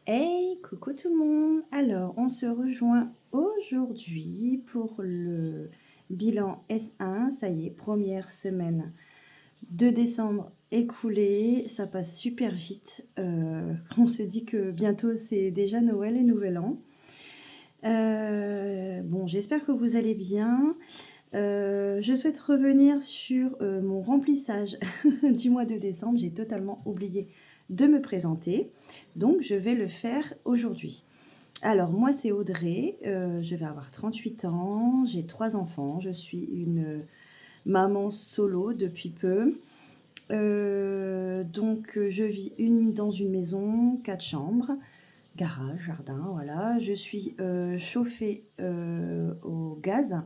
Hey, coucou tout le monde! Alors, on se rejoint aujourd'hui pour le bilan S1. Ça y est, première semaine de décembre écoulée. Ça passe super vite. On se dit que bientôt c'est déjà Noël et Nouvel An. Bon, j'espère que vous allez bien. Je souhaite revenir sur mon remplissage du mois de décembre. J'ai totalement oublié de me présenter, donc je vais le faire aujourd'hui. Alors moi c'est Audrey, je vais avoir 38 ans, j'ai 3 enfants, je suis une maman solo depuis peu. Donc je vis dans une maison, 4 chambres, garage, jardin, voilà. Je suis chauffée au gaz,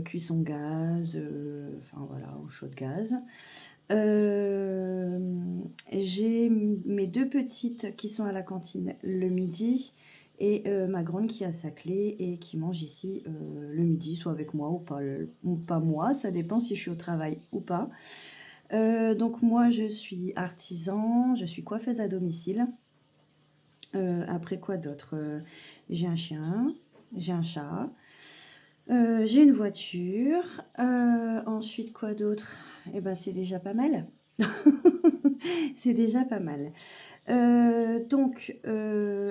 cuisson gaz, enfin voilà, au chaud de gaz. J'ai mes 2 petites qui sont à la cantine le midi et ma grande qui a sa clé et qui mange ici le midi, soit avec moi ou pas moi, ça dépend si je suis au travail ou pas. Donc moi je suis artisan, je suis coiffeuse à domicile. Après quoi d'autre? J'ai un chien, j'ai un chat, j'ai une voiture. Ensuite quoi d'autre? Eh ben c'est déjà pas mal. C'est déjà pas mal. Donc,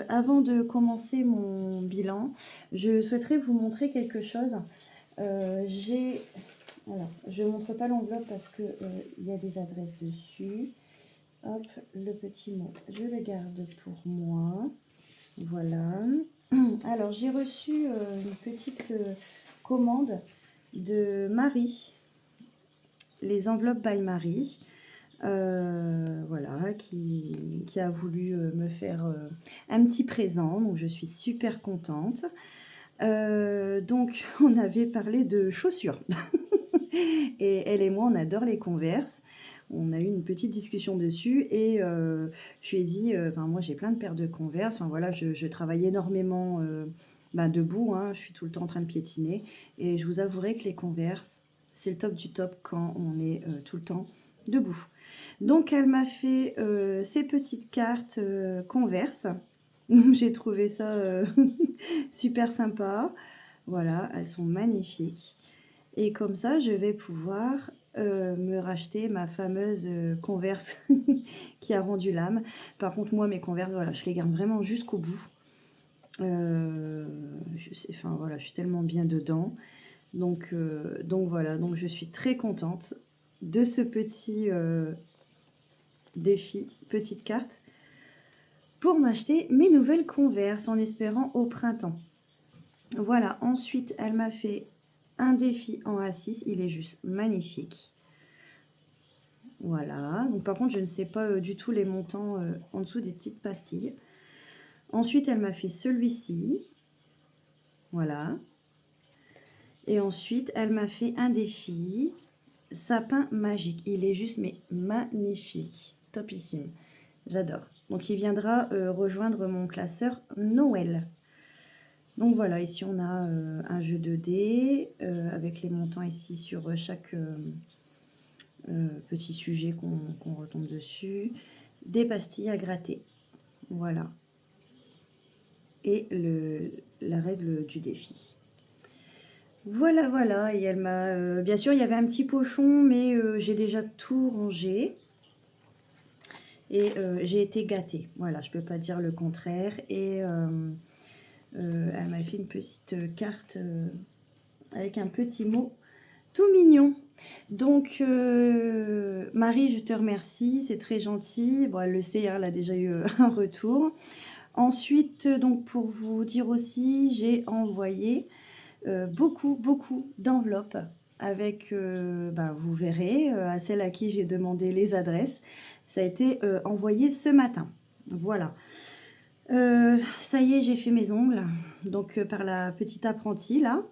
avant de commencer mon bilan, je souhaiterais vous montrer quelque chose. Alors, je ne montre pas l'enveloppe parce que il y a des adresses dessus. Hop, le petit mot, je le garde pour moi. Voilà. Alors, j'ai reçu une petite commande de Marie, les enveloppes by Marie. Voilà, qui a voulu me faire un petit présent, donc je suis super contente. Donc on avait parlé de chaussures et elle et moi on adore les Converse. On a eu une petite discussion dessus et je lui ai dit, moi j'ai plein de paires de Converse, enfin voilà, je travaille énormément debout, hein, je suis tout le temps en train de piétiner et je vous avouerai que les Converse c'est le top du top quand on est tout le temps debout. Donc elle m'a fait ces petites cartes Converse. J'ai trouvé ça super sympa. Voilà, elles sont magnifiques. Et comme ça, je vais pouvoir me racheter ma fameuse Converse qui a rendu l'âme. Par contre, moi, mes Converse, voilà, je les garde vraiment jusqu'au bout. Voilà, je suis tellement bien dedans. Donc voilà, donc je suis très contente de ce petit défi, petite carte, pour m'acheter mes nouvelles Converse en espérant au printemps. Voilà, ensuite elle m'a fait un défi en A6, il est juste magnifique. Voilà, donc par contre je ne sais pas du tout les montants en dessous des petites pastilles. Ensuite elle m'a fait celui-ci, voilà. Et ensuite elle m'a fait un défi sapin magique, il est juste mais magnifique, topissime, j'adore. Donc il viendra rejoindre mon classeur Noël. Donc voilà, ici on a un jeu de dés avec les montants ici sur chaque petit sujet qu'on retombe dessus. Des pastilles à gratter. Voilà. Et la règle du défi. Voilà, voilà. Et elle m'a... bien sûr, il y avait un petit pochon, mais j'ai déjà tout rangé. Et j'ai été gâtée. Voilà, je ne peux pas dire le contraire. Et elle m'a fait une petite carte avec un petit mot tout mignon. Donc, Marie, je te remercie, c'est très gentil. Bon, elle le sait, hein, elle a déjà eu un retour. Ensuite, donc pour vous dire aussi, j'ai envoyé beaucoup d'enveloppes avec, vous verrez, à celle à qui j'ai demandé les adresses. Ça a été envoyé ce matin. Voilà. Ça y est, j'ai fait mes ongles. Donc, par la petite apprentie, là.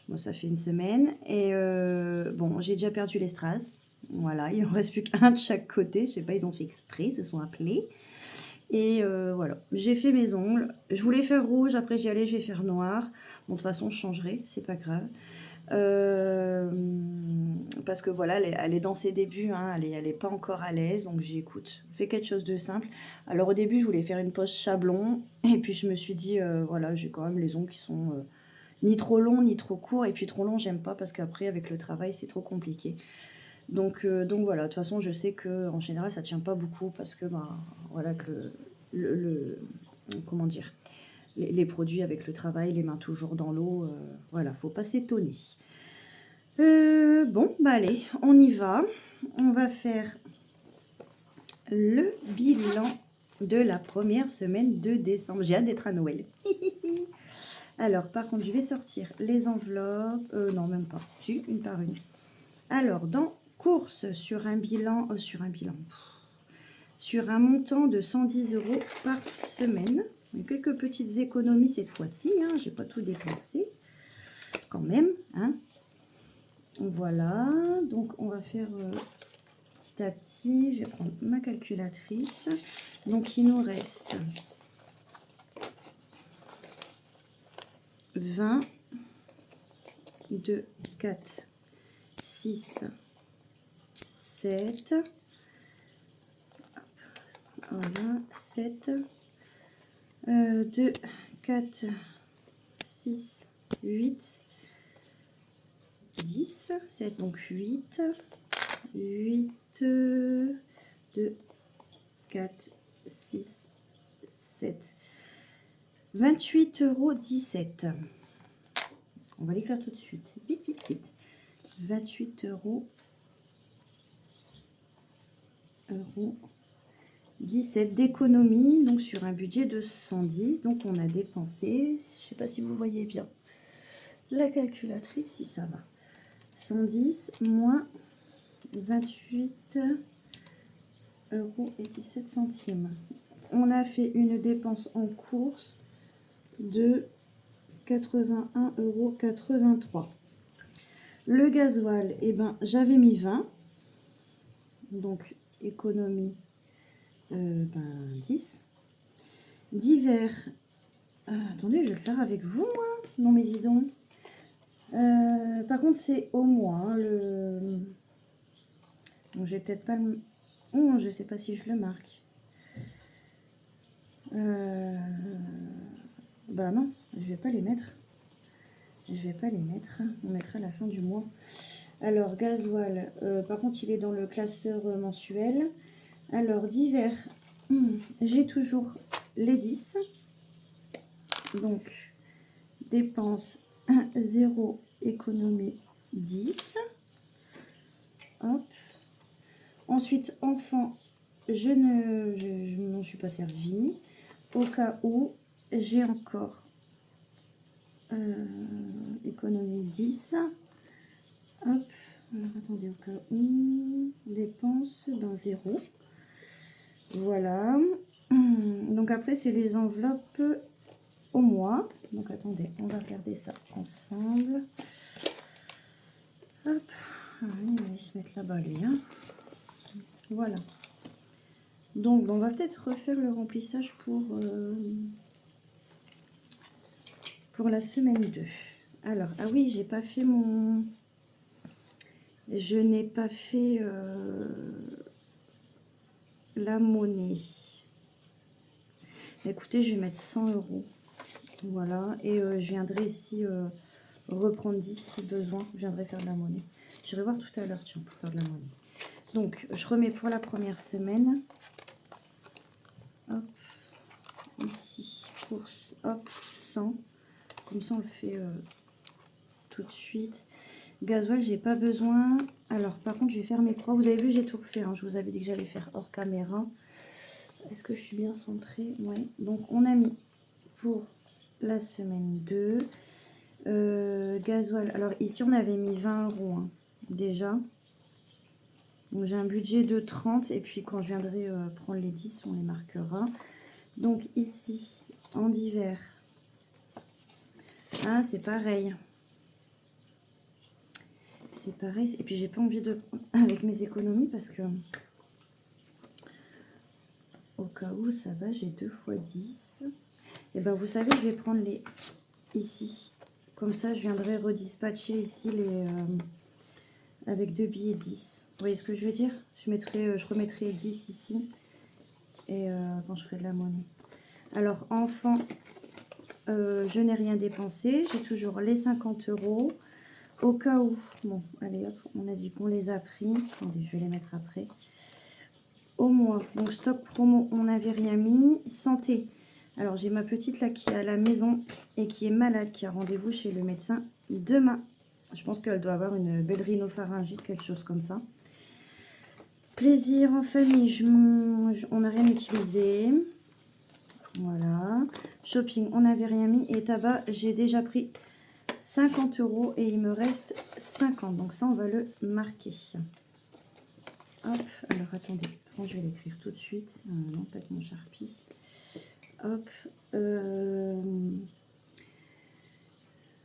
Bon, ça fait une semaine. Et bon, j'ai déjà perdu les strass. Voilà, il ne en reste plus qu'un de chaque côté. Je sais pas, ils ont fait exprès, ils se sont appelés. Et voilà, j'ai fait mes ongles. Je voulais faire rouge, après j'y allais, je vais faire noir. Bon, de toute façon, je changerai, c'est pas grave. Parce que voilà, elle est dans ses débuts, hein, elle est pas encore à l'aise, donc j'écoute, fais quelque chose de simple. Alors au début, je voulais faire une pose chablon, et puis je me suis dit, voilà, j'ai quand même les ongles qui sont ni trop longs, ni trop courts, et puis trop longs, j'aime pas, parce qu'après, avec le travail, c'est trop compliqué. Donc voilà, de toute façon, je sais que en général, ça tient pas beaucoup, parce que, ben, voilà, que comment dire, les produits avec le travail, les mains toujours dans l'eau, voilà, faut pas s'étonner. Bon, bah allez, on y va. On va faire le bilan de la première semaine de décembre. J'ai hâte d'être à Noël. Alors, par contre, je vais sortir les enveloppes. Non, même pas. Si, une par une. Alors, dans courses, sur un montant de 110 € par semaine. Quelques petites économies cette fois-ci. Hein, j'ai pas tout déplacé. Quand même, hein. Voilà, donc on va faire petit à petit. Je vais prendre ma calculatrice. Donc il nous reste 20, 2, 4, 6, 7. Voilà, 7, 2, 4, 6, 8, 10, 7, donc 8, 2, 4, 6, 7, 28,17 €. On va l'écrire tout de suite. Vite, vite, vite. 28,17 € d'économie, donc sur un budget de 110. Donc on a dépensé, je ne sais pas si vous voyez bien la calculatrice, si ça va. 110 moins 28,17 €. On a fait une dépense en course de 81,83 €. Le gasoil, eh ben, j'avais mis 20. Donc, économie 10. Divers. Attendez, je vais le faire avec vous, moi. Non, mais dis donc. Par contre, c'est au mois. Hein, bon, j'ai peut-être pas le... Oh, je sais pas si je le marque. Bah non, je vais pas les mettre. Je vais pas les mettre. On mettra à la fin du mois. Alors, gasoil. Par contre, il est dans le classeur mensuel. Alors, divers. J'ai toujours les 10. Donc, dépenses 0, économie 10. Hop. Ensuite, enfant, je m'en suis pas servi. Au cas où, j'ai encore économie 10. Hop. Alors, attendez, au cas où, dépenses, ben 0. Voilà. Donc après, c'est les enveloppes au mois. Donc attendez, on va regarder ça ensemble. Hop. Alors, il va se mettre là-bas, lui. Hein. Voilà. Donc, on va peut-être refaire le remplissage pour la semaine 2. Alors, ah oui, j'ai pas fait mon... Je n'ai pas fait la monnaie. Écoutez, je vais mettre 100 €. Voilà. Et je viendrai ici reprendre 10 si besoin. Je viendrai faire de la monnaie. J'irai voir tout à l'heure, tiens, pour faire de la monnaie. Donc, je remets pour la première semaine. Hop. Ici, course. Hop, 100. Comme ça, on le fait tout de suite. Gasoil, j'ai pas besoin. Alors, par contre, je vais faire mes croix. Vous avez vu, j'ai tout refait. Hein. Je vous avais dit que j'allais faire hors caméra. Est-ce que je suis bien centrée? Oui. Donc, on a mis pour la semaine 2. Gasoil. Alors, ici, on avait mis 20 € hein, déjà. Donc, j'ai un budget de 30. Et puis, quand je viendrai prendre les 10, on les marquera. Donc, ici, en divers. Ah, c'est pareil. C'est pareil. Et puis, j'ai pas envie de... Avec mes économies parce que... au cas où ça va, j'ai 2 fois 10. Et ben vous savez, je vais prendre les ici. Comme ça, je viendrai redispatcher ici les avec 2 billets 10. Vous voyez ce que je veux dire? Je remettrai 10 ici et quand je ferai de la monnaie. Alors, enfant, je n'ai rien dépensé. J'ai toujours les 50 €. Au cas où, bon, allez hop, on a dit qu'on les a pris. Attendez, je vais les mettre après. Au mois, donc stock promo, on n'avait rien mis. Santé. Alors, j'ai ma petite là qui est à la maison et qui est malade, qui a rendez-vous chez le médecin demain. Je pense qu'elle doit avoir une belle rhinopharyngite, quelque chose comme ça. Plaisir en famille, on n'a rien utilisé. Voilà. Shopping, on n'avait rien mis. Et tabac, j'ai déjà pris 50 € et il me reste 50. Donc ça, on va le marquer. Hop, alors attendez, je vais l'écrire tout de suite. Non, pas avec mon Sharpie. Hop.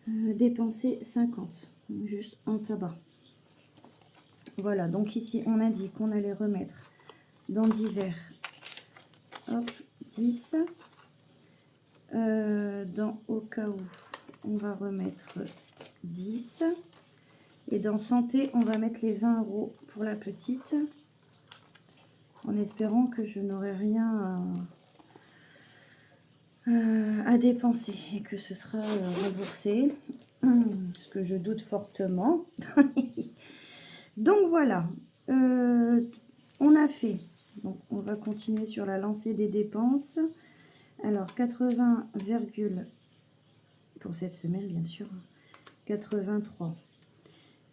Dépenser 50, juste en tabac. Voilà, donc ici, on a dit qu'on allait remettre dans divers. Hop, 10. Dans au cas où, on va remettre 10. Et dans santé, on va mettre les 20 € pour la petite. En espérant que je n'aurai rien à dépenser et que ce sera remboursé. Ce que je doute fortement. Donc voilà. On a fait. Donc on va continuer sur la lancée des dépenses. Alors 80, pour cette semaine bien sûr. 83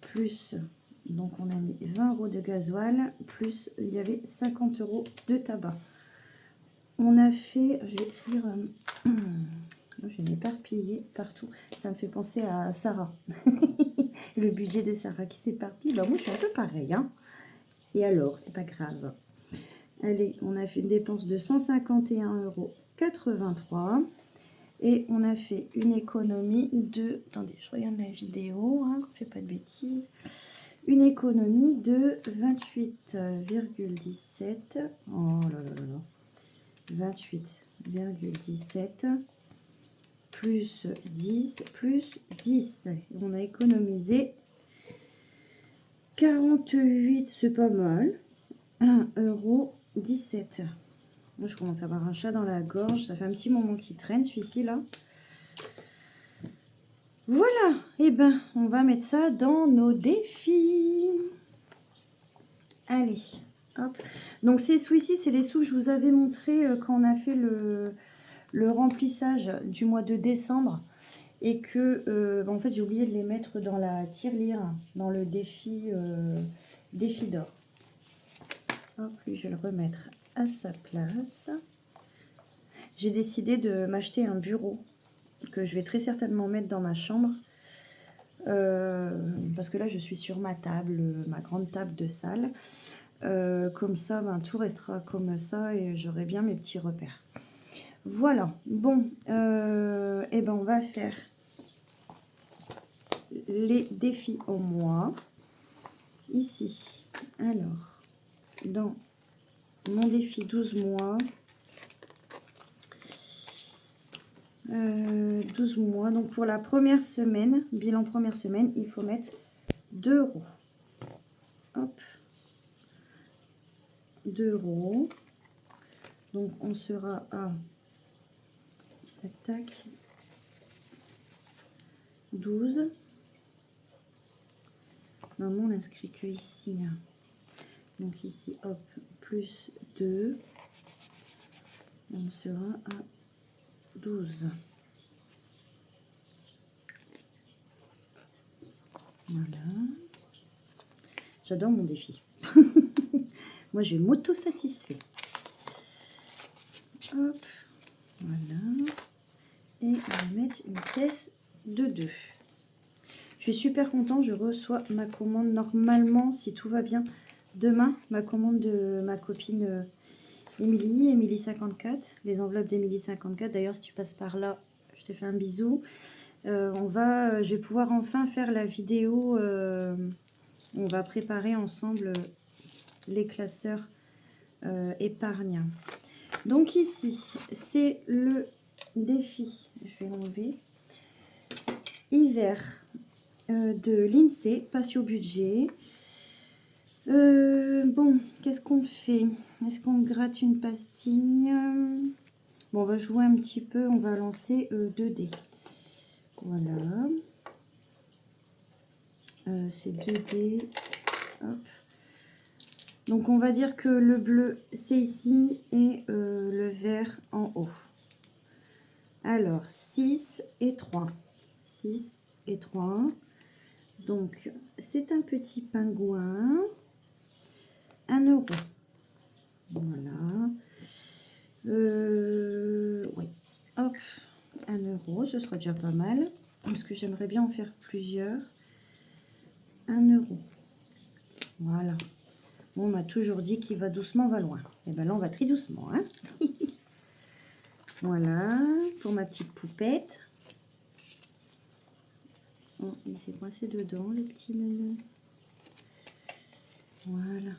plus, donc on a mis 20 € de gasoil, plus il y avait 50 € de tabac. On a fait, je vais écrire, je vais m'éparpiller partout, ça me fait penser à Sarah, le budget de Sarah qui s'éparpille. Bah moi je suis un peu pareil, hein. Et alors, c'est pas grave. Allez, on a fait une dépense de 151,83 € et on a fait une économie de, attendez, je regarde la vidéo, hein, quand je fais pas de bêtises, une économie de 28,17. Oh là là là là. 28,17 plus 10 plus 10. On a économisé 48, c'est pas mal. 1,17 €. Moi, je commence à avoir un chat dans la gorge. Ça fait un petit moment qu'il traîne, celui-ci, là. Voilà. Et ben, on va mettre ça dans nos défis. Allez. Hop. Donc, ces sous-ci, c'est les sous que je vous avais montré quand on a fait le remplissage du mois de décembre. Et que, en fait, j'ai oublié de les mettre dans la tirelire, dans le défi d'or. Hop, lui, je vais le remettre à sa place. J'ai décidé de m'acheter un bureau que je vais très certainement mettre dans ma chambre. Parce que là, je suis sur ma table, ma grande table de salle. Comme ça, ben, tout restera comme ça et j'aurai bien mes petits repères. Voilà. Bon, et ben, on va faire les défis au mois. Ici, alors, dans mon défi 12 mois, 12 mois, donc pour la première semaine, bilan première semaine, il faut mettre 2 €. Hop, 2 €. Donc on sera à tac tac 12. Normalement on n'inscrit que ici, hein. Donc ici hop, plus 2, on sera à 12. Voilà. J'adore mon défi. Moi, je m'auto-satisfais. Hop, voilà. Et on va mettre une pièce de 2. Je suis super contente. Je reçois ma commande normalement, si tout va bien, demain. Ma commande de ma copine Émilie 54. Les enveloppes d'Émilie 54. D'ailleurs, si tu passes par là, je te fais un bisou. Je vais pouvoir enfin faire la vidéo. On va préparer ensemble les classeurs épargne. Donc ici, c'est le défi, je vais l'enlever, hiver de l'INSEE, Patio Budget. Bon, qu'est-ce qu'on fait? Est-ce qu'on gratte une pastille? Bon, on va jouer un petit peu, on va lancer 2 dés. Voilà. C'est 2 dés. Hop. Donc, on va dire que le bleu, c'est ici et le vert en haut. Alors, 6 et 3. 6 et 3. Donc, c'est un petit pingouin. 1 euro. Voilà. Oui. Hop. 1 euro, ce sera déjà pas mal. Parce que j'aimerais bien en faire plusieurs. 1 euro. Voilà. Bon, on m'a toujours dit qu'il va doucement, va loin. Et bien là, on va très doucement. Hein. Voilà. Pour ma petite poupette. Oh, il s'est coincé dedans, le petit neuneu. Voilà.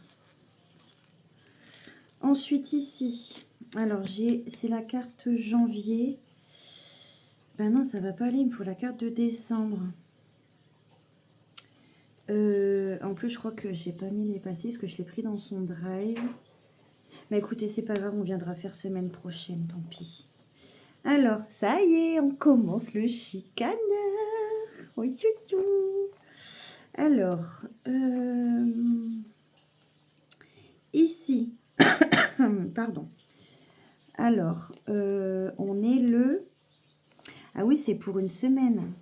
Ensuite, ici, alors c'est la carte janvier. Ben non, ça va pas aller, il me faut la carte de décembre. En plus, je crois que j'ai pas mis les passés parce que je l'ai pris dans son drive. Mais écoutez, c'est pas grave, on viendra faire semaine prochaine, tant pis. Alors, ça y est, on commence le chicaneur. Oui, alors, ici, pardon. Alors, on est le... Ah oui, c'est pour une semaine.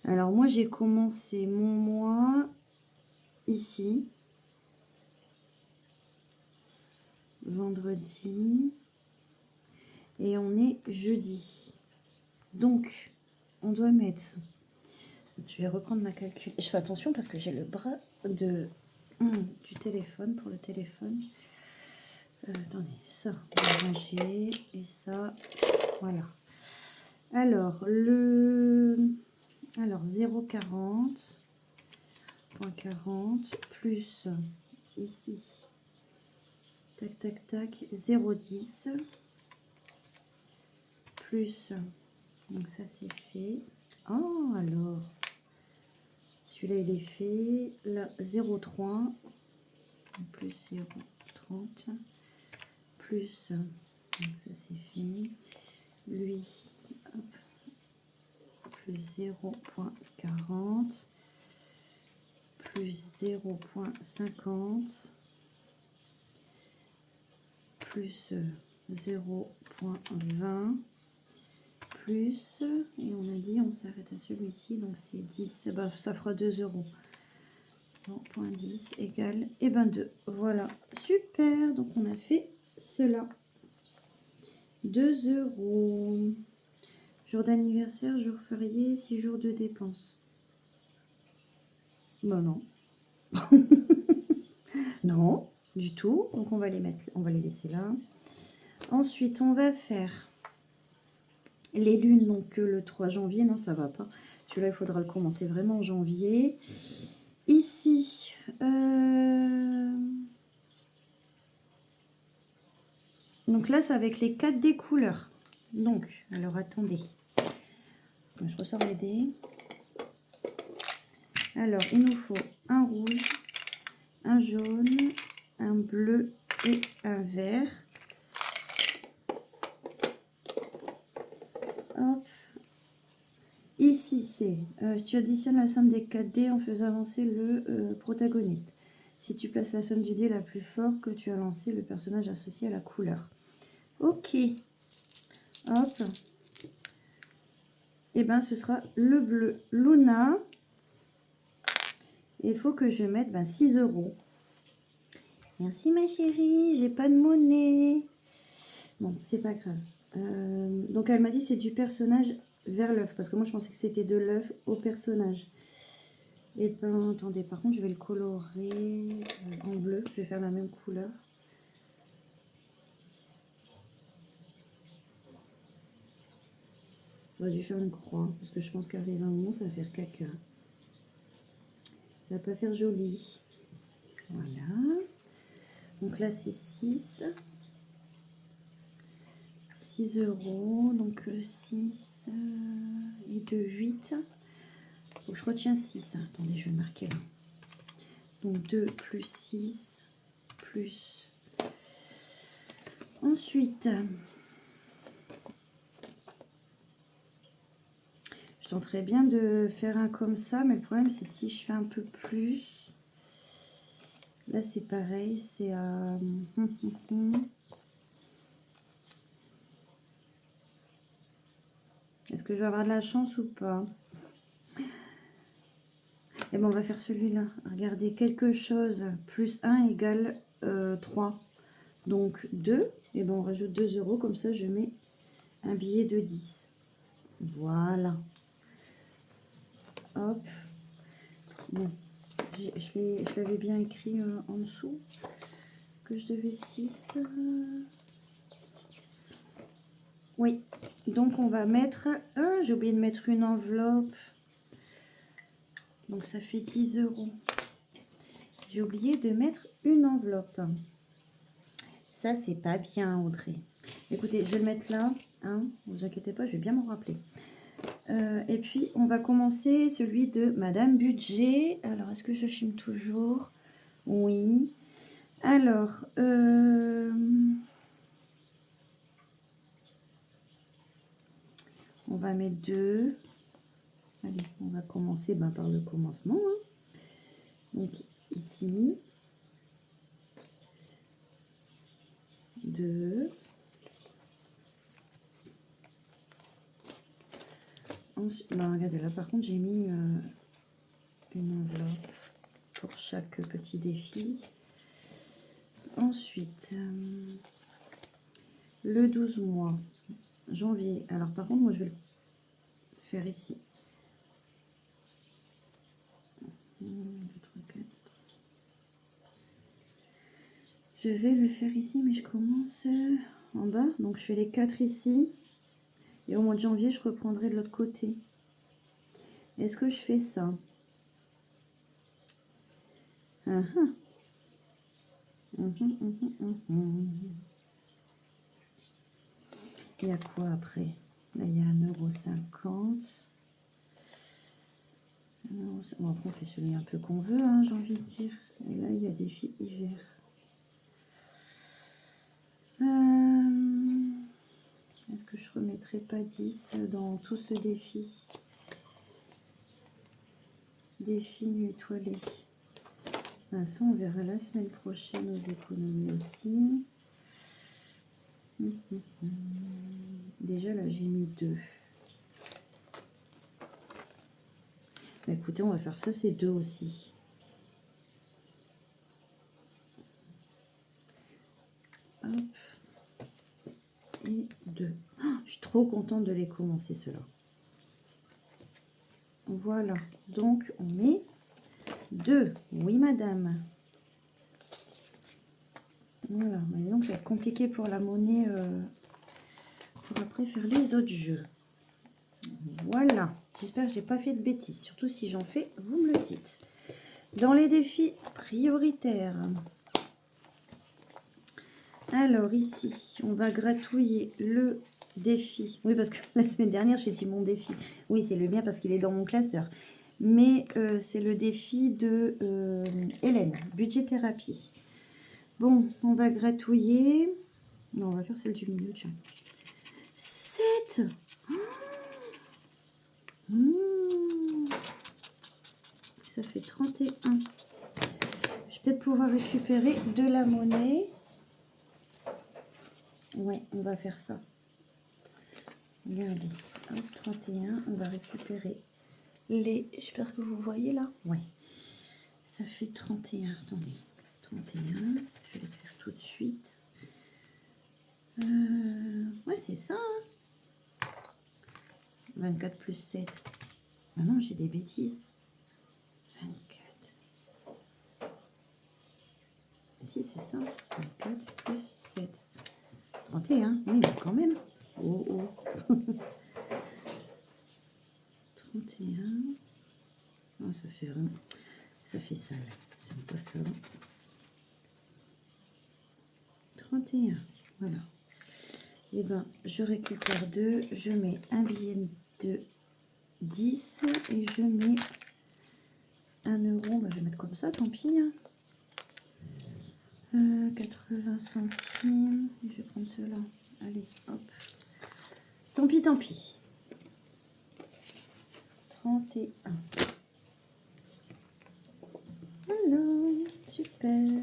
Alors, moi, j'ai commencé mon mois ici. Vendredi. Et on est jeudi. Donc, on doit mettre... Je vais reprendre ma calcul. Je fais attention parce que j'ai le bras du téléphone pour le téléphone. Attendez, ça, on va ranger. Et ça, voilà. Alors, 0,40. 40 plus ici. Tac, tac, tac. 0,10. Plus... Donc ça, c'est fait. Oh, alors... Celui-là, il est fait. Là, 0,3 plus 0,30 plus, donc ça c'est fait. Lui, hop, plus 0,40 plus 0,50 plus 0,20 plus, et on a dit on s'arrête à celui-ci, donc c'est 10, bah, ça fera 2 euros. 0,10 égale, et ben 2. Voilà, super. Donc on a fait cela. 2 euros. Jour d'anniversaire, jour férié, 6 jours de dépenses. Ben non. Non, du tout. Donc on va les mettre, on va les laisser là. Ensuite, on va faire les lunes, donc le 3 janvier. Non, ça va pas. Celui-là, il faudra le commencer vraiment en janvier. Ici, donc là, c'est avec les 4 des couleurs. Donc, alors attendez. Je ressors les dés. Alors, il nous faut un rouge, un jaune, un bleu et un vert. Hop. Ici, c'est si tu additionnes la somme des 4 dés en faisant avancer le protagoniste. Si tu places la somme du dé la plus forte que tu as lancé, le personnage associé à la couleur. Ok. Hop. Et bien, ce sera le bleu Luna. Il faut que je mette 6 euros. Merci ma chérie, j'ai pas de monnaie. Bon, c'est pas grave. Donc elle m'a dit c'est du personnage vers l'œuf. Parce que moi je pensais que c'était de l'œuf au personnage. Et ben attendez, par contre je vais le colorer en bleu. Je vais faire la même couleur. J'aurais dû faire une croix. Parce que je pense qu'arrivé un moment ça va faire caca. Ça va pas faire joli. Voilà. Donc là c'est 6. 6 €. Donc 6 et 2, 8. Donc je retiens 6. Attendez, je vais le marquer là. Donc 2 plus 6 plus. Ensuite, je tenterais bien de faire un comme ça, mais le problème c'est si je fais un peu plus. Là c'est pareil, c'est à... Est-ce que je vais avoir de la chance ou pas? Et bon, on va faire celui-là. Regardez, quelque chose plus 1 égale 3. Donc 2. Et bon, on rajoute 2 €. Comme ça, je mets un billet de 10. Voilà. Hop. Bon, je l'avais bien écrit en dessous. Que je devais 6. Oui. Donc, on va mettre... Ah, j'ai oublié de mettre une enveloppe. Donc, ça fait 10 €. J'ai oublié de mettre une enveloppe. Ça, c'est pas bien, Audrey. Écoutez, je vais le mettre là. Hein, ne vous inquiétez pas, je vais bien m'en rappeler. Et puis, on va commencer celui de Madame Budget. Alors, est-ce que je filme toujours? Oui. Alors, on va mettre 2. Allez, on va commencer par le commencement. Hein. Donc, ici. 2. Ensuite, regardez, là, par contre, j'ai mis une enveloppe pour chaque petit défi. Ensuite, le 12 mois, janvier. Alors, par contre, moi, je vais le faire ici. 1, 2, 3, 4. Je vais le faire ici, mais je commence en bas. Donc, je fais les 4 ici. Et au mois de janvier, je reprendrai de l'autre côté. Est-ce que je fais ça? Il y a quoi après? Là, il y a 1,50 €. Bon, après, on fait celui un peu qu'on veut, hein, j'ai envie de dire. Et là, il y a des filles hiver. Est-ce que je ne remettrai pas 10 dans tout ce défi? Défi nuit toilée. Ah, ça, on verra la semaine prochaine aux économies aussi. Déjà, là, j'ai mis 2. Bah, écoutez, on va faire ça, c'est 2 aussi. Hop. Et 2. Oh, je suis trop contente de les commencer, ceux-là. Voilà. Donc, on met 2. Oui, madame. Voilà. Mais donc, ça va être compliqué pour la monnaie pour après faire les autres jeux. Voilà. J'espère que j'ai pas fait de bêtises. Surtout si j'en fais, vous me le dites. Dans les défis prioritaires. Alors ici, on va gratouiller le défi. Oui, parce que la semaine dernière, j'ai dit mon défi. Oui, c'est le mien parce qu'il est dans mon classeur. Mais c'est le défi de Hélène, budget thérapie. Bon, on va gratouiller. Non, on va faire celle du milieu, tiens. 7. Ça fait 31. Je vais peut-être pouvoir récupérer de la monnaie. Ouais, on va faire ça. Regardez, hop, 31, on va récupérer les... J'espère que vous voyez là. Ouais, ça fait 31. Attendez, 31, je vais les faire tout de suite. Ouais, c'est ça. Hein. 24 plus 7. Ah non, j'ai des bêtises. 24. Si, c'est ça. 24 plus 7. 31, oui, mais quand même. Oh, oh. 31. Oh, ça fait vraiment... Ça fait sale. J'aime pas ça. 31. Voilà. Et ben, je récupère 2, je mets un billet de 10 et je mets 1 euro. Ben, je vais mettre comme ça, tant pis. 80 centimes. Je vais prendre cela. Allez, hop. Tant pis, tant pis. 31. Alors, super.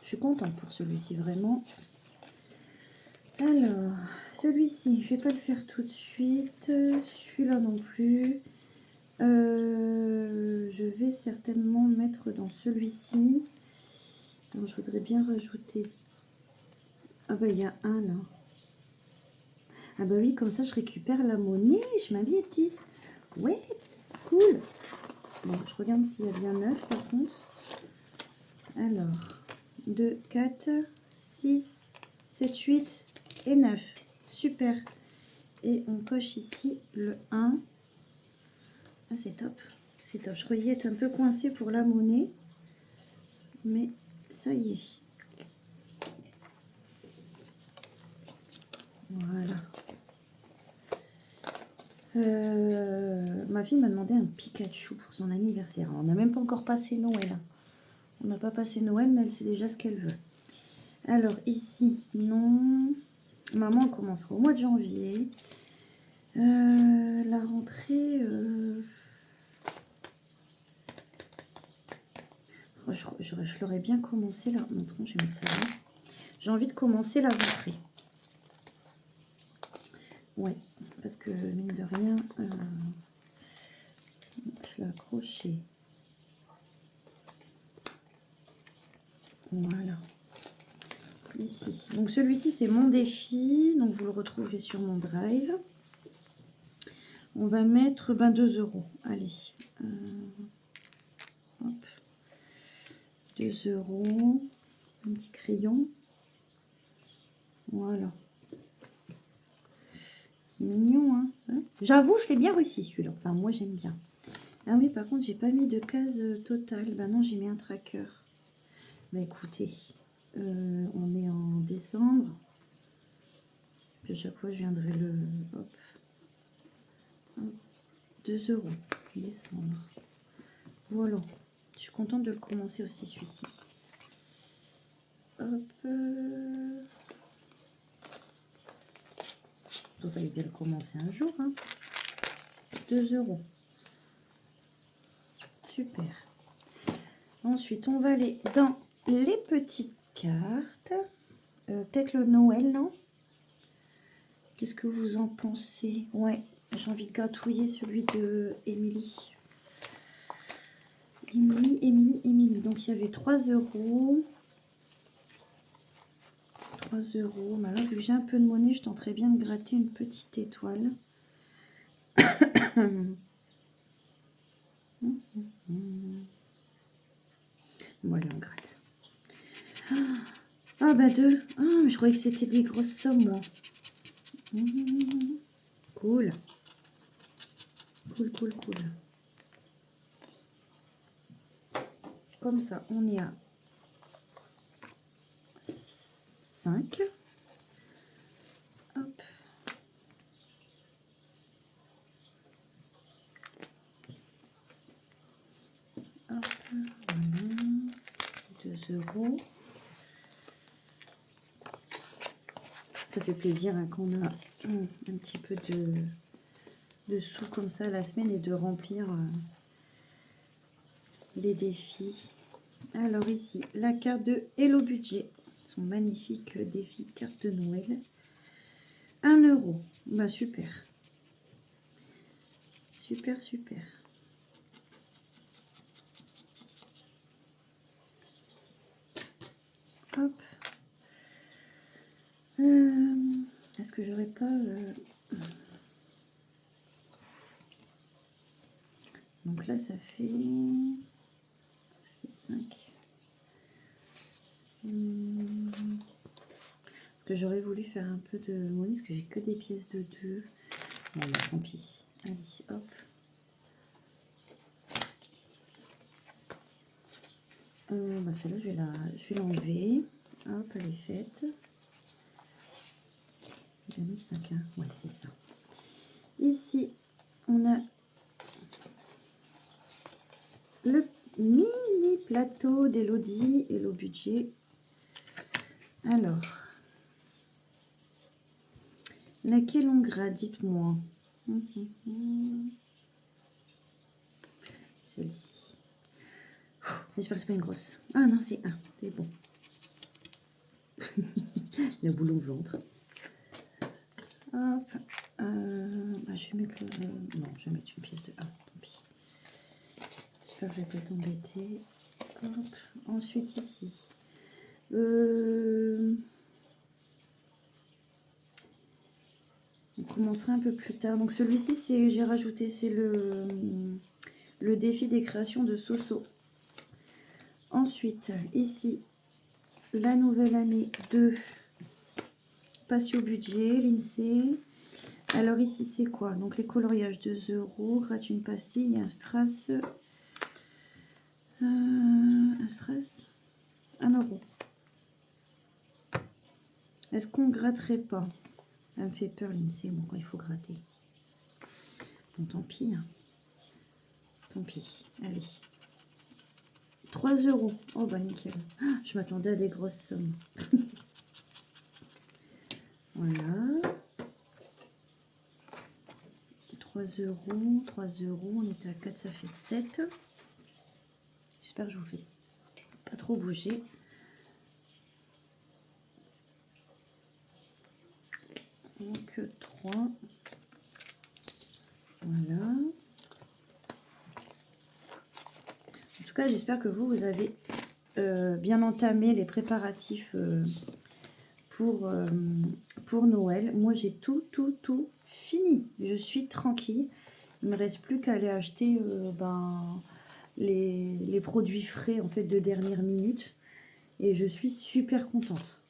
Je suis contente pour celui-ci, vraiment. Alors, celui-ci, je vais pas le faire tout de suite. Celui-là non plus. Je vais certainement mettre dans celui-ci. Je voudrais bien rajouter. Ah bah il y a un là. Ah bah oui, comme ça je récupère la monnaie. Je m'habille 10. Ouais, cool. Bon, je regarde s'il y a bien 9 par contre. Alors, 2, 4, 6, 7, 8 et 9. Super. Et on coche ici le 1. Ah, c'est top. C'est top. Je croyais être un peu coincée pour la monnaie. Mais ça y est. Voilà. Ma fille m'a demandé un Pikachu pour son anniversaire. Alors, on n'a même pas encore passé Noël. On n'a pas passé Noël, mais elle sait déjà ce qu'elle veut. Alors ici, non. Maman commencera au mois de janvier. La rentrée... je l'aurais bien commencé là. Non, je vais mettre ça là. J'ai envie de commencer la rentrée. Ouais, parce que mine de rien, je l'ai accroché. Voilà. Ici. Donc celui-ci, c'est mon défi. Donc vous le retrouvez sur mon drive. On va mettre 2 euros. Allez. Hop. 2 euros. Un petit crayon. Voilà. Mignon, hein. J'avoue, je l'ai bien réussi celui-là. Enfin, moi, j'aime bien. Ah oui, par contre, j'ai pas mis de case totale. Bah non, j'ai mis un tracker. Bah écoutez, on est en décembre. Puis à chaque fois, je viendrai le... Hop. 2 euros. Décembre. Voilà. Je suis contente de le commencer aussi, celui-ci. Hop. Vous allez bien le commencer un jour. Hein. 2 euros. Super. Ensuite, on va aller dans les petites cartes. Peut-être le Noël, non? Qu'est-ce que vous en pensez? Ouais, j'ai envie de gratouiller celui de Émilie. Émilie. Donc, il y avait 3 euros. 3 euros. Mais alors, vu que j'ai un peu de monnaie, je tenterais bien de gratter une petite étoile. Bon, allez, on gratte. Ah, bah 2. Ah, mais je croyais que c'était des grosses sommes, moi. Cool. Cool. Comme ça, on est à 5. Hop. Hop. Voilà. 2 euros. Ça fait plaisir hein, qu'on a un petit peu de sous comme ça la semaine et de remplir les défis. Alors ici, la carte de Hello Budget. Son magnifique défi carte de Noël. 1 euro. Bah super. Super. Hop. Est-ce que j'aurais pas... Donc là, ça fait 5. Parce que j'aurais voulu faire un peu de monnaie, parce que j'ai que des pièces de 2. Bon, bah, tant pis. Allez, hop. Bah celle-là, je vais l'enlever. Hop, elle est faite. J'ai mis 5, hein. Ouais, c'est ça. Ici, on a le mini plateau d'Elodie et le budget. Alors, laquelle on grade, dites-moi. Celle-ci. J'espère que c'est pas une grosse. Ah non, c'est un. C'est bon. Le boulon au ventre. Hop. Je vais mettre le... Non, je vais mettre une pièce de 1. Tant pis. J'espère que je vais pas être embêtée. Hop. Ensuite, ici. On commencera un peu plus tard. Donc celui-ci, c'est j'ai rajouté, c'est le défi des créations de Soso. Ensuite, ici, la nouvelle année de Patio Budget, l'INSEE. Alors ici, c'est quoi? Donc les coloriages, 2 €, gratte une pastille, un strass. Un strass, 1 €. Est-ce qu'on gratterait pas? Ça me fait peur l'INSEE, bon, quand il faut gratter. Bon, tant pis. Hein. Tant pis. Allez. 3 €. Oh, bah nickel. Ah, je m'attendais à des grosses sommes. Voilà. 3 €. 3 €. On était à 4, ça fait 7. J'espère que je vous fais pas trop bouger. Donc 3. Voilà. En tout cas, j'espère que vous avez bien entamé les préparatifs pour Noël. Moi, j'ai tout fini. Je suis tranquille. Il ne me reste plus qu'à aller acheter les produits frais en fait de dernière minute. Et je suis super contente.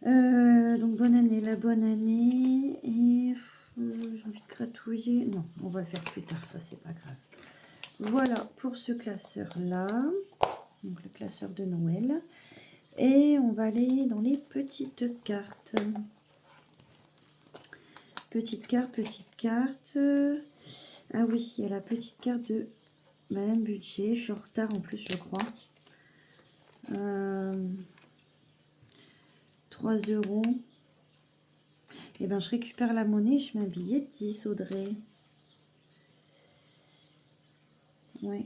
Donc, bonne année, la bonne année. Et j'ai envie de gratouiller. Non, on va le faire plus tard, ça, c'est pas grave. Voilà pour ce classeur-là. Donc, le classeur de Noël. Et on va aller dans les petites cartes. Petite carte. Ah oui, il y a la petite carte de Madame Budget. Je suis en retard en plus, je crois. 3 €. Et ben, je récupère la monnaie. Je mets un billet de 10, Audrey. Ouais.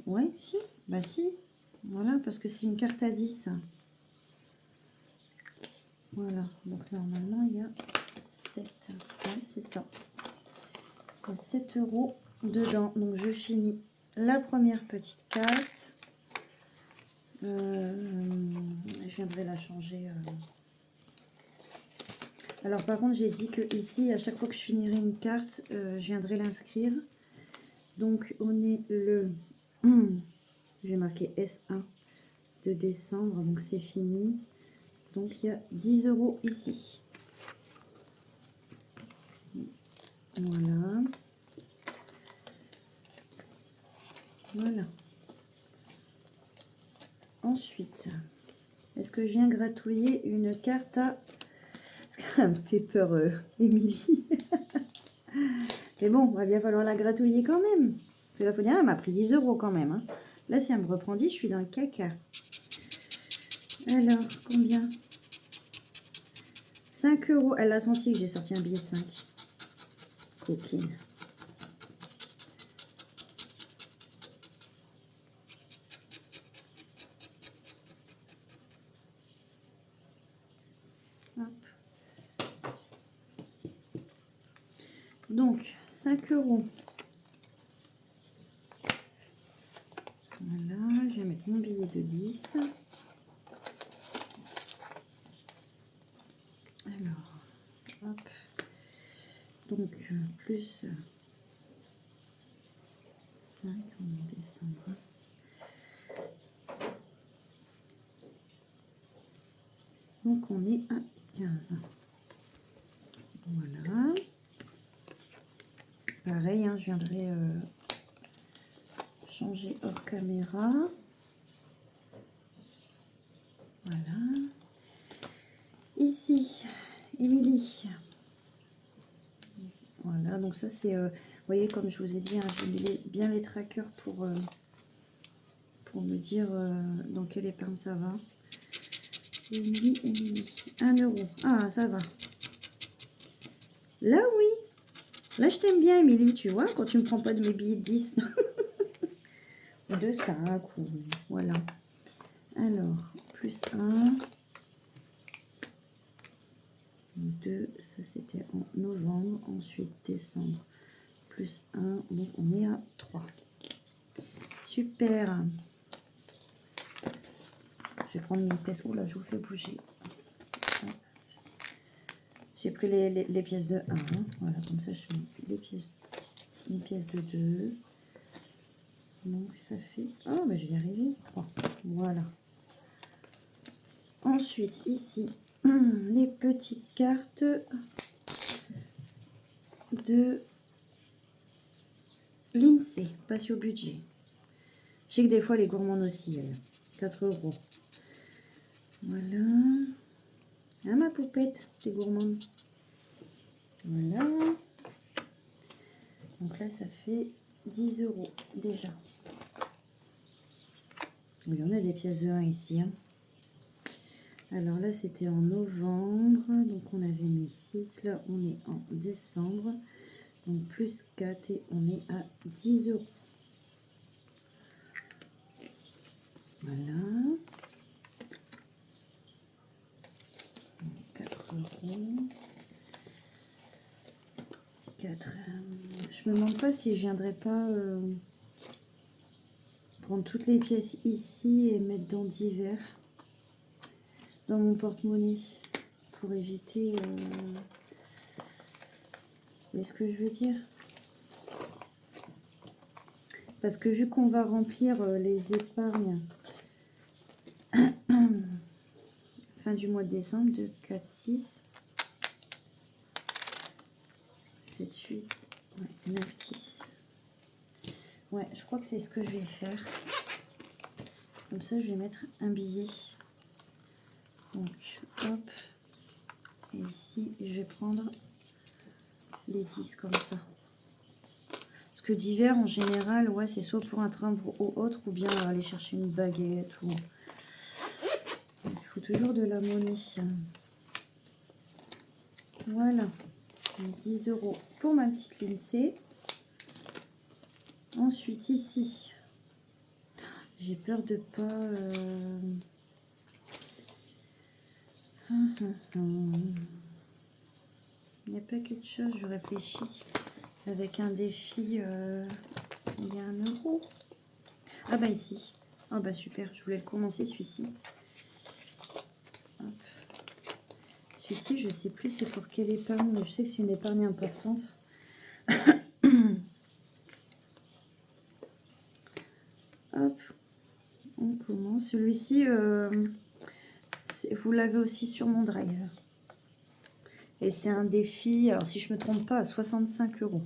Ouais, si. Bah, si. Voilà, parce que c'est une carte à 10. Voilà. Donc, normalement, il y a 7. Ouais, c'est ça. Il y a 7 € dedans. Donc, je finis la première petite carte. Je viendrai la changer. Alors, par contre, j'ai dit que ici, à chaque fois que je finirai une carte, je viendrai l'inscrire. Donc, on est le... J'ai marqué S1 de décembre. Donc, c'est fini. Donc, il y a 10 € ici. Voilà. Voilà. Ensuite, est-ce que je viens gratouiller une carte à... Ça me fait peur, Émilie. Mais bon, il va bien falloir la gratouiller quand même. Parce que la fois dernière, elle m'a pris 10 € quand même. Hein. Là, si elle me reprend 10, je suis dans le caca. Alors, combien? 5 €. Elle a senti que j'ai sorti un billet de 5. Coquine. Hop. Donc, 5 €. Voilà, je vais mettre mon billet de 10. Alors, hop. Donc, plus 5 en décembre. Donc, on est à 15. Voilà. Pareil, hein, je viendrai changer hors caméra. Voilà. Ici, Émilie. Voilà, donc ça c'est, vous voyez, comme je vous ai dit, hein, j'ai mis bien les trackers pour me dire dans quelle épargne ça va. Émilie. 1 euro. Ah, ça va. Là, oui. Là, je t'aime bien, Émilie, tu vois, quand tu me prends pas de mes billets de 10. Ou de 5, ou... Voilà. Alors, plus 1. 2, ça c'était en novembre. Ensuite, décembre. Plus 1. Donc, on est à 3. Super. Je vais prendre mes pièces. Oh là, je vous fais bouger. J'ai pris les pièces de 1. Hein. Voilà, comme ça, je mets les pièces, une pièce de 2. Donc, ça fait... Oh, mais je vais y arriver. 3. Voilà. Ensuite, ici, les petites cartes de l'INSEE. Patio budget. Je sais que des fois, les gourmandes aussi. 4 euros. Voilà. Ah, ma poupette, les gourmandes. Voilà. Donc là, ça fait 10 euros déjà. Oui, on a des pièces de 1 ici. Hein. Alors là, c'était en novembre. Donc on avait mis 6. Là, on est en décembre. Donc plus 4 et on est à 10 euros. Voilà. 4 euros. 4. Je me demande pas si je viendrai pas prendre toutes les pièces ici et mettre dans divers dans mon porte-monnaie pour éviter... Vous voyez ce que je veux dire? Parce que vu qu'on va remplir les épargnes fin du mois de décembre, 2, 4, 6, 7, 8, ouais, 9, 10. Ouais, je crois que c'est ce que je vais faire. Comme ça, je vais mettre un billet. Donc, hop. Et ici, je vais prendre les 10 comme ça. Parce que divers, en général, ouais, c'est soit pour un timbre ou autre, ou bien aller chercher une baguette. Ou... Il faut toujours de la monnaie. Voilà. 10 euros pour ma petite l'INSEE. Ensuite, ici, j'ai peur de pas... Il n'y a pas quelque chose, je réfléchis. Avec un défi, il y a 1 euro. Ah bah ici. Ah bah super, je voulais le commencer celui-ci. Celui-ci, je sais plus c'est pour quelle épargne, mais je sais que c'est une épargne importante. Hop, on commence. Celui-ci, vous l'avez aussi sur mon drive. Et c'est un défi, alors si je ne me trompe pas, à 65 euros.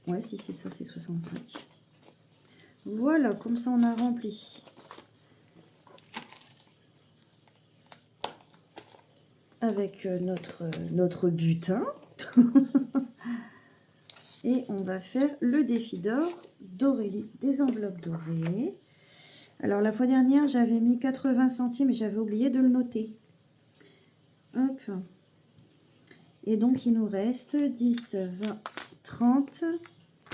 Ouais, si c'est ça, c'est 65. Voilà, comme ça on a rempli. Avec notre butin. Et on va faire le défi d'or d'Aurélie, des enveloppes dorées. Alors la fois dernière, j'avais mis 80 centimes et j'avais oublié de le noter. Hop. Et donc il nous reste 10, 20, 30,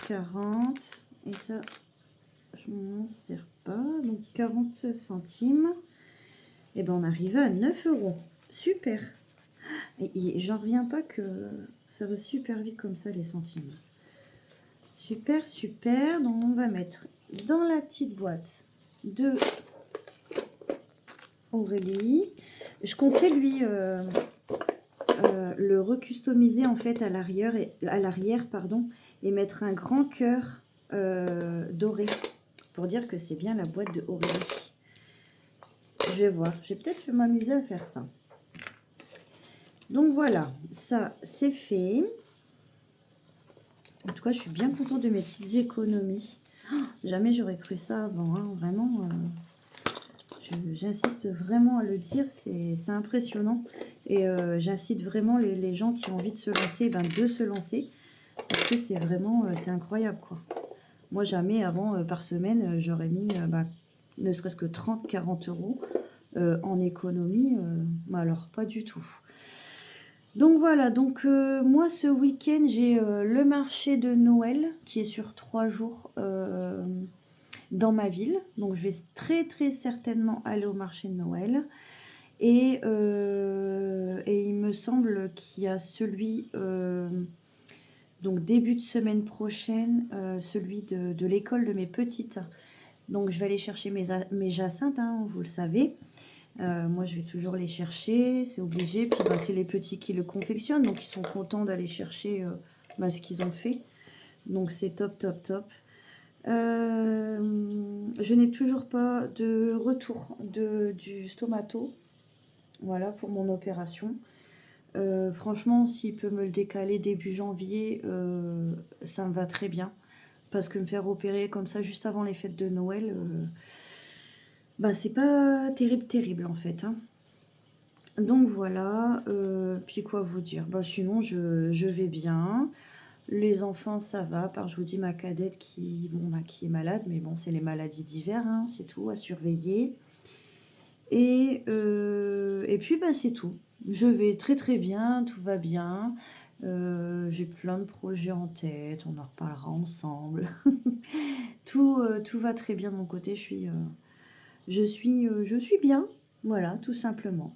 40. Et ça, je m'en sers pas. Donc 40 centimes. Et ben on arrive à 9 euros. Super. Et j'en reviens pas que ça va super vite comme ça les centimes. Super, super. Donc, on va mettre dans la petite boîte de Aurélie. Je comptais lui le recustomiser en fait à l'arrière, pardon, et mettre un grand cœur doré pour dire que c'est bien la boîte de Aurélie. Je vais voir. Je vais peut-être m'amuser à faire ça. Donc voilà, ça c'est fait. En tout cas, je suis bien contente de mes petites économies. Oh, jamais j'aurais cru ça avant, hein. Vraiment, je J'insiste vraiment à le dire, c'est impressionnant. Et j'incite vraiment les gens qui ont envie de se lancer, ben, de se lancer. Parce que c'est vraiment, c'est incroyable, quoi. Moi, jamais avant, par semaine, j'aurais mis, ben, ne serait-ce que 30-40 € en économie. Mais alors, pas du tout. Donc voilà, donc moi ce week-end j'ai le marché de Noël qui est sur 3 jours dans ma ville. Donc je vais très très certainement aller au marché de Noël. Et il me semble qu'il y a celui, donc début de semaine prochaine, celui de l'école de mes petites. Donc je vais aller chercher mes jacinthes, hein, vous le savez. Moi, je vais toujours les chercher, c'est obligé. Puis bah, c'est les petits qui le confectionnent, donc ils sont contents d'aller chercher bah, ce qu'ils ont fait. Donc c'est top, top, top. Je n'ai toujours pas de retour du stomato, voilà, pour mon opération. Franchement, s'il peut me le décaler début janvier, ça me va très bien. Parce que me faire opérer comme ça juste avant les fêtes de Noël, bah c'est pas terrible, terrible en fait, hein. Donc voilà, puis quoi vous dire? Bah sinon je vais bien. Les enfants ça va, par je vous dis ma cadette qui, bon, bah, qui est malade, mais bon c'est les maladies d'hiver, hein, c'est tout, à surveiller. Et puis bah c'est tout. Je vais très très bien, tout va bien. J'ai plein de projets en tête, on en reparlera ensemble. Tout va très bien de mon côté, je suis bien, voilà, tout simplement.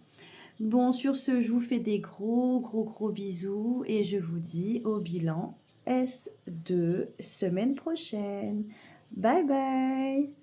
Bon, sur ce, je vous fais des gros, gros, gros bisous et je vous dis au bilan S2 semaine prochaine. Bye bye!